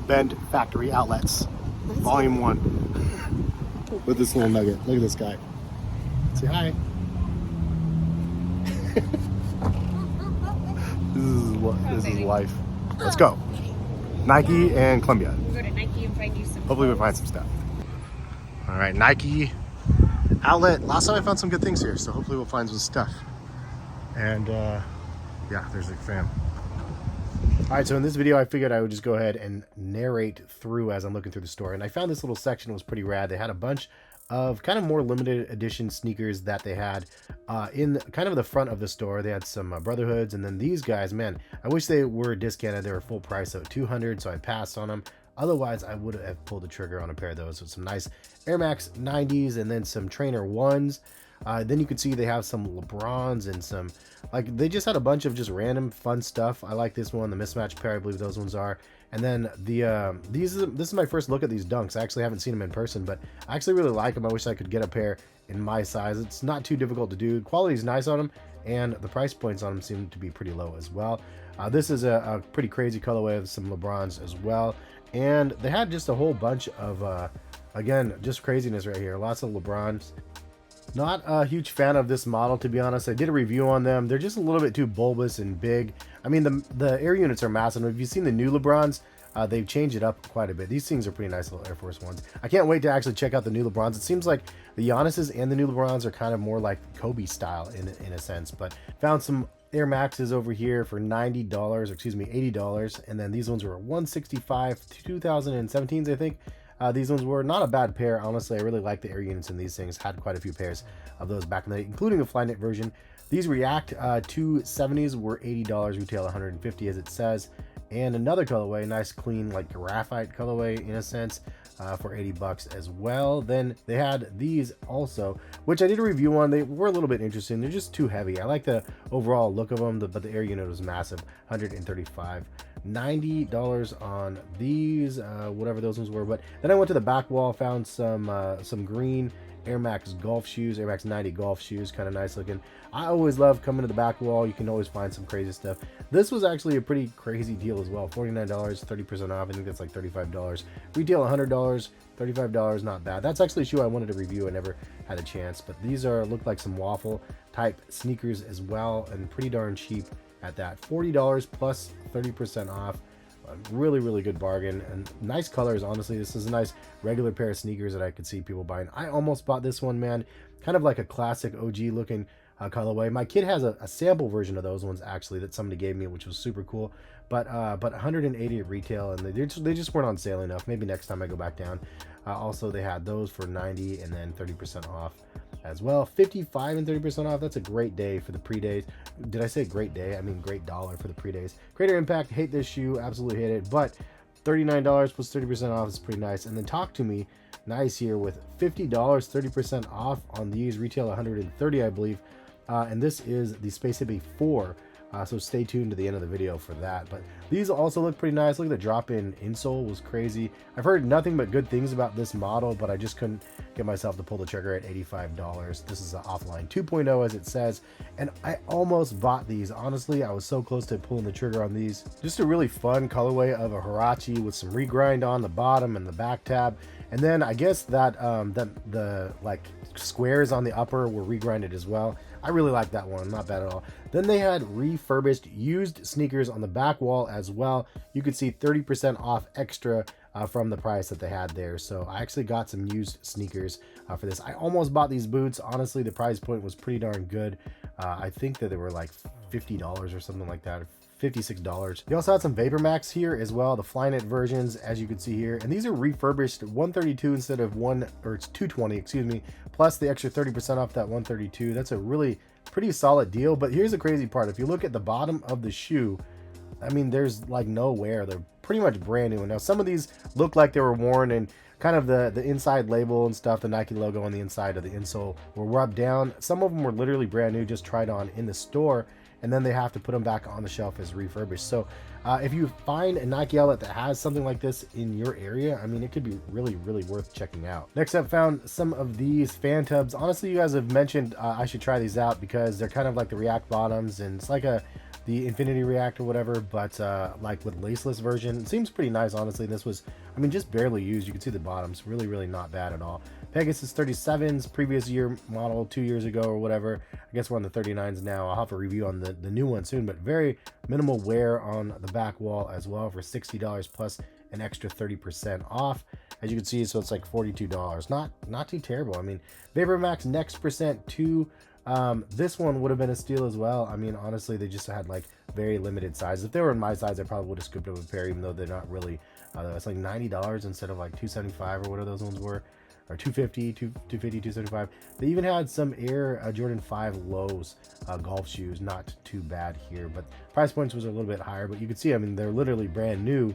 Bend Factory Outlets, Volume 1. With this little nugget. Look at this guy. Say hi. This is life. Let's go. Nike and Columbia. We'll go to Nike and find you some. Hopefully we find some stuff. All right, Nike outlet. Last time I found some good things here, so hopefully we'll find some stuff. And yeah, there's the fam. All right, so in this video, I figured I would just go ahead and narrate through as I'm looking through the store. And I found this little section was pretty rad. They had a bunch of kind of more limited edition sneakers that they had in kind of the front of the store. They had some Brotherhoods, and then these guys, man, I wish they were discounted. They were full price at $200, so I passed on them. Otherwise, I would have pulled the trigger on a pair of those with some nice Air Max 90s and then some Trainer 1s. Then you can see they have some LeBrons and some, like, they just had a bunch of just random fun stuff. I like this one, the mismatch pair, I believe those ones are. And then this is my first look at these Dunks. I actually haven't seen them in person, but I actually really like them. I wish I could get a pair in my size. It's not too difficult to do. Quality is nice on them, and the price points on them seem to be pretty low as well. This is a pretty crazy colorway of some LeBrons as well. And they had just a whole bunch of, again, just craziness right here. Lots of LeBrons. Not a huge fan of this model, to be honest. I did a review on them. They're just a little bit too bulbous and big. I mean, the air units are massive. If you've seen the new LeBrons, they've changed it up quite a bit. These things are pretty nice little Air Force Ones. I can't wait to actually check out the new LeBrons. It seems like the Giannis's and the new LeBrons are kind of more like Kobe style in a sense. But found some Air Maxes over here for $90, or excuse me, $80. And then these ones were $165, 2017s, I think. These ones were not a bad pair. Honestly, I really like the air units in these things. Had quite a few pairs of those back in the day, including a Flyknit version. These React 270s were $80, retail $150 as it says. And another colorway, nice clean like graphite colorway in a sense, for $80 as well. Then they had these also, which I did a review on. They were a little bit interesting. They're just too heavy. I like the overall look of them, but the air unit was massive. $135. $90 on these, whatever those ones were. But then I went to the back wall, found some green Air Max golf shoes, Air Max 90 golf shoes, kind of nice looking. I always love coming to the back wall. You can always find some crazy stuff. This was actually a pretty crazy deal as well. $49, 30% off. I think that's like $35. Retail $100, $35, not bad. That's actually a shoe I wanted to review. I never had a chance, but these look like some waffle type sneakers as well, and pretty darn cheap at that. $40 plus 30% off. A really good bargain, and nice colors. Honestly, this is a nice regular pair of sneakers that I could see people buying. I almost bought this one, man. Kind of like a classic OG looking colorway. My kid has a sample version of those ones actually that somebody gave me, which was super cool. But 180 at retail, and they just weren't on sale enough. Maybe next time I go back down. Also, they had those for 90 and then 30% off as well. 55 and 30% off. That's a great day for the pre-days. Did I say great day? I mean great dollar for the pre-days. Greater Impact, hate this shoe, absolutely hate it, but $39 plus 30% off is pretty nice. And then Talk to Me, nice here with $50, 30% off on these, retail $130, I believe. And this is the Space Hippie 4. So stay tuned to the end of the video for that. But these also look pretty nice. Look at the drop-in insole was crazy. I've heard nothing but good things about this model, but I just couldn't get myself to pull the trigger at $85. This is an offline 2.0 as it says, and I almost bought these. Honestly, I was so close to pulling the trigger on these. Just a really fun colorway of a Huarache with some regrind on the bottom and the back tab. And then I guess that the like squares on the upper were regrinded as well. I really like that one, not bad at all. Then they had refurbished used sneakers on the back wall as well. You could see 30% off extra from the price that they had there. So I actually got some used sneakers for this. I almost bought these boots. Honestly, the price point was pretty darn good. I think that they were like $50 or something like that. $56. They also had some Vapormax here as well, the Flyknit versions, as you can see here, and these are refurbished 132 instead of it's 220, excuse me, plus the extra 30% off that 132. That's a really pretty solid deal. But here's the crazy part: if you look at the bottom of the shoe, I mean, there's like no wear. They're pretty much brand new. And now some of these look like they were worn, and kind of the inside label and stuff, the Nike logo on the inside of the insole were rubbed down. Some of them were literally brand new, just tried on in the store, and then they have to put them back on the shelf as refurbished. So if you find a Nike outlet that has something like this in your area, I mean, it could be really worth checking out. Next up, found some of these fan tubs. Honestly, you guys have mentioned I should try these out because they're kind of like the React bottoms, and it's like a the infinity react or whatever, but like with laceless version, it seems pretty nice, honestly. This was, I mean, just barely used. You can see the bottoms, really not bad at all. Pegasus 37s, previous year model, 2 years ago or whatever. I guess we're on the 39s now. I'll have a review on the new one soon, but very minimal wear on the back wall as well for $60 plus an extra 30% off, as you can see. So it's like $42. Not too terrible. I mean, Vapormax next percent 2. This one would have been a steal as well. I mean, honestly, they just had like very limited sizes. If they were in my size, I probably would have scooped up a pair, even though they're not really. It's like $90 instead of like $275 or whatever those ones were, or $250, $275. They even had some Air Jordan 5 lows golf shoes. Not too bad here, but price points was a little bit higher. But you can see, I mean, they're literally brand new.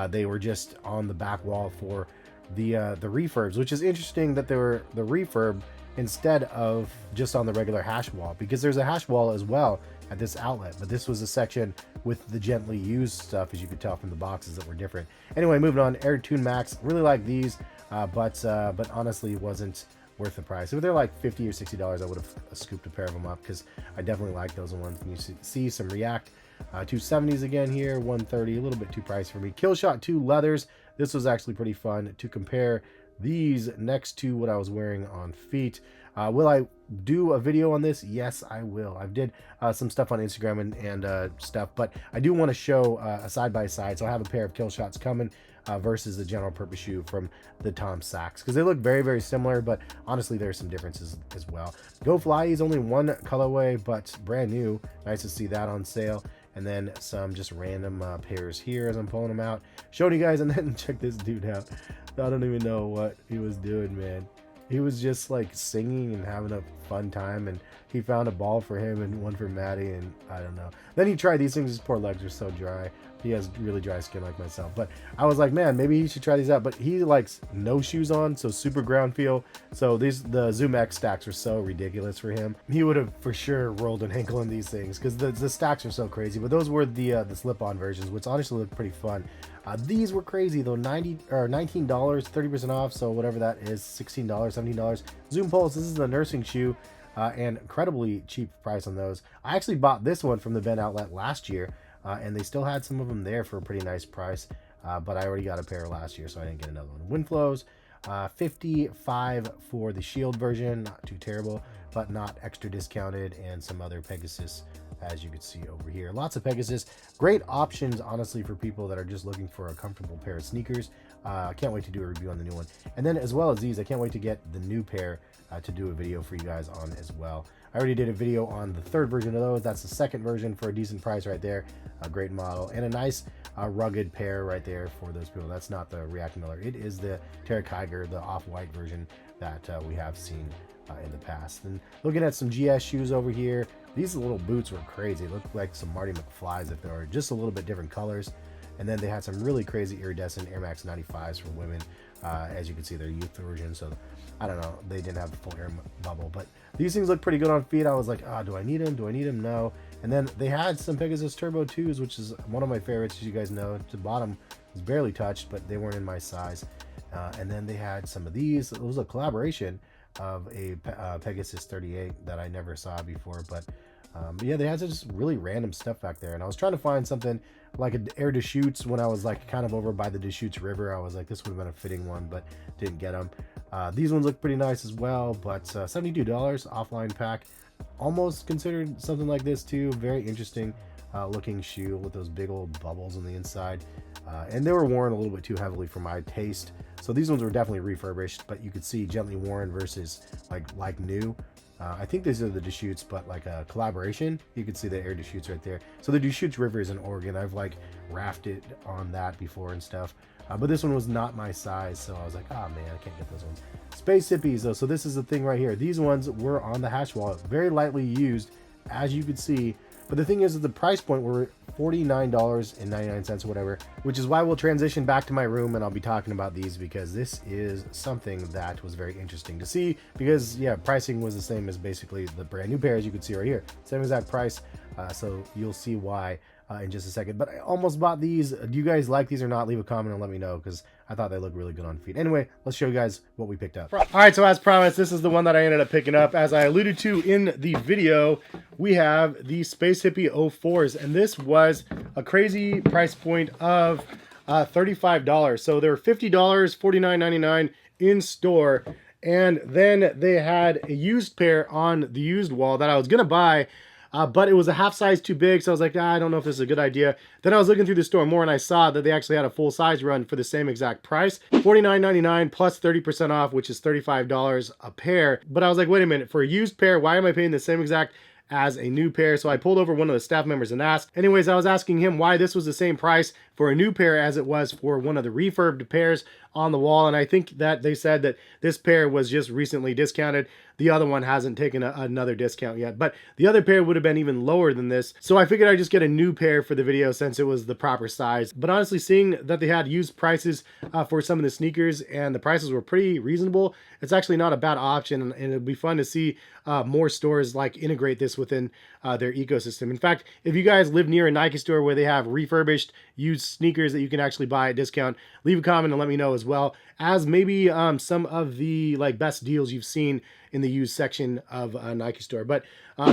They were just on the back wall for the refurbs, which is interesting that they were the refurb instead of just on the regular hash wall, because there's a hash wall as well at this outlet, but this was a section with the gently used stuff, as you could tell from the boxes that were different. Anyway, moving on, Air Tune Max, really like these, but honestly it wasn't worth the price. If they're like $50 or $60, I would have scooped a pair of them up, because I definitely like those ones. And you see some React 270s again here, 130, a little bit too pricey for me. Killshot 2 leathers, this was actually pretty fun to compare these next to what I was wearing on feet. Will I do a video on this? Yes, I will. I did some stuff on Instagram and stuff, but I do want to show a side-by-side. So I have a pair of Killshots coming versus the general purpose shoe from the Tom Sachs, because they look very similar, but honestly there's some differences as well. Go Fly is only one colorway, but brand new. Nice to see that on sale. And then some just random pairs here as I'm pulling them out, showing you guys. And then check this dude out. I don't even know what he was doing, man. He was just like singing and having a fun time, and he found a ball for him and one for Maddie, and I don't know. Then he tried these things. His poor legs are so dry. He has really dry skin like myself, but I was like, man, maybe he should try these out. But he likes no shoes on, so super ground feel. So the Zoom X stacks are so ridiculous for him. He would have for sure rolled an ankle in these things, because the stacks are so crazy. But those were the slip-on versions, which honestly look pretty fun. These were crazy though, $19, 30% off, so whatever that is, $16, $17. Zoom Pulse, this is the nursing shoe, and incredibly cheap price on those. I actually bought this one from the Ben outlet last year, and they still had some of them there for a pretty nice price, but I already got a pair last year, so I didn't get another one. Windflows, $55 for the Shield version, not too terrible, but not extra discounted, and some other Pegasus, as you can see over here. Lots of Pegasus. Great options, honestly, for people that are just looking for a comfortable pair of sneakers. I can't wait to do a review on the new one. And then as well as these, I can't wait to get the new pair to do a video for you guys on as well. I already did a video on the third version of those. That's the second version for a decent price right there. A great model and a nice rugged pair right there for those people. That's not the React Miller. It is the Terra Kiger, the off-white version that we have seen in the past. And looking at some GS shoes over here, these little boots were crazy. They looked like some Marty McFlys if they were just a little bit different colors. And then they had some really crazy iridescent Air Max 95s for women. As you can see, they're youth version, so I don't know, they didn't have the full air bubble, but these things look pretty good on feet. I was like, do I need them? Do I need them? No. And then they had some Pegasus Turbo 2s, which is one of my favorites, as you guys know. The bottom was barely touched, but they weren't in my size. And then they had some of these. It was a collaboration of a Pegasus 38 that I never saw before, but yeah, they had just really random stuff back there, and I was trying to find something like an Air Deschutes when I was like kind of over by the Deschutes River. I was like, this would have been a fitting one, but didn't get them. These ones look pretty nice as well, but $72 offline pack. Almost considered something like this too. Very interesting looking shoe with those big old bubbles on the inside, and they were worn a little bit too heavily for my taste. So these ones were definitely refurbished, but you could see gently worn versus like new. I think these are the Deschutes, but like a collaboration. You can see the Air Deschutes right there. So the Deschutes River is in Oregon. I've like rafted on that before and stuff. But this one was not my size, so I was like, oh man, I can't get those ones. Space Hippies though, so this is the thing right here. These ones were on the hash wall, very lightly used, as you could see. But the thing is that the price point were $49.99 or whatever, which is why we'll transition back to my room and I'll be talking about these, because this is something that was very interesting to see, because yeah, pricing was the same as basically the brand new pair, as you can see right here. Same exact price. So you'll see why in just a second. But I almost bought these. Do you guys like these or not? Leave a comment and let me know, because I thought they looked really good on feet. Anyway, let's show you guys what we picked up. All right, so as promised, this is the one that I ended up picking up. As I alluded to in the video, we have the Space Hippie 04s, and this was a crazy price point of $35. So they were $50, $49.99 in store. And then they had a used pair on the used wall that I was going to buy, but it was a half size too big. So I was like, I don't know if this is a good idea. Then I was looking through the store more and I saw that they actually had a full size run for the same exact price, $49.99 plus 30% off, which is $35 a pair. But I was like, wait a minute, for a used pair, why am I paying the same exact as a new pair? So I pulled over one of the staff members and asked. Anyways, I was asking him why this was the same price for a new pair as it was for one of the refurbed pairs on the wall. And I think that they said that this pair was just recently discounted. The other one hasn't taken another discount yet, but the other pair would have been even lower than this. So I figured I'd just get a new pair for the video since it was the proper size. But honestly, seeing that they had used prices for some of the sneakers and the prices were pretty reasonable, it's actually not a bad option. And it'll be fun to see more stores like integrate this within their ecosystem. In fact, if you guys live near a Nike store where they have refurbished used sneakers that you can actually buy at discount, leave a comment and let me know as well, as maybe some of the like best deals you've seen in the used section of a Nike store. But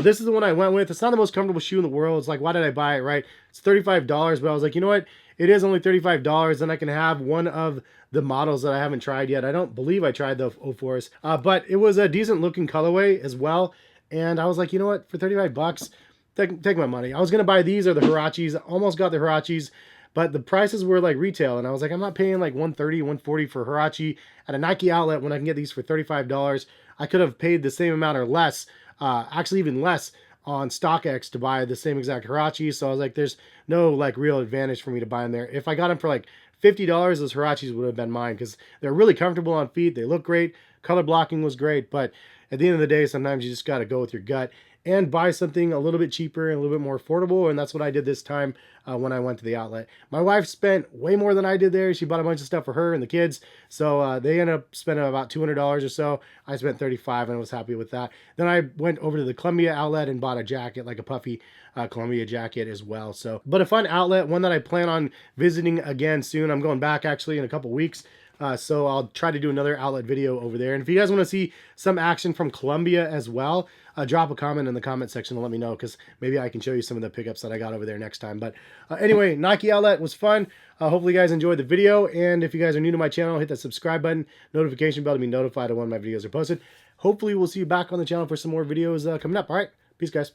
this is the one I went with. It's not the most comfortable shoe in the world. It's like, why did I buy it, right? It's $35, but I was like, you know what? It is only $35, and I can have one of the models that I haven't tried yet. I don't believe I tried the 04s, but it was a decent looking colorway as well. And I was like, you know what? For 35 bucks, take my money. I was going to buy these or the Huaraches. Almost got the Huaraches, but the prices were like retail. And I was like, I'm not paying like $130, $140 for Huarache at a Nike outlet when I can get these for $35. I could have paid the same amount or less, actually even less, on StockX to buy the same exact Huarache. So I was like, there's no like real advantage for me to buy them there. If I got them for like $50, those Huaraches would have been mine, because they're really comfortable on feet. They look great. Color blocking was great. But at the end of the day, sometimes you just got to go with your gut and buy something a little bit cheaper and a little bit more affordable. And that's what I did this time when I went to the outlet. My wife spent way more than I did there. She bought a bunch of stuff for her and the kids. So they ended up spending about $200 or so. I spent $35 and I was happy with that. Then I went over to the Columbia outlet and bought a jacket, like a puffy Columbia jacket as well. So, but a fun outlet, one that I plan on visiting again soon. I'm going back actually in a couple weeks. So I'll try to do another outlet video over there. And if you guys want to see some action from Columbia as well, drop a comment in the comment section and let me know, because maybe I can show you some of the pickups that I got over there next time. But anyway, Nike outlet was fun. Hopefully you guys enjoyed the video. And if you guys are new to my channel, hit that subscribe button, notification bell to be notified of when my videos are posted. Hopefully we'll see you back on the channel for some more videos coming up. All right, peace guys.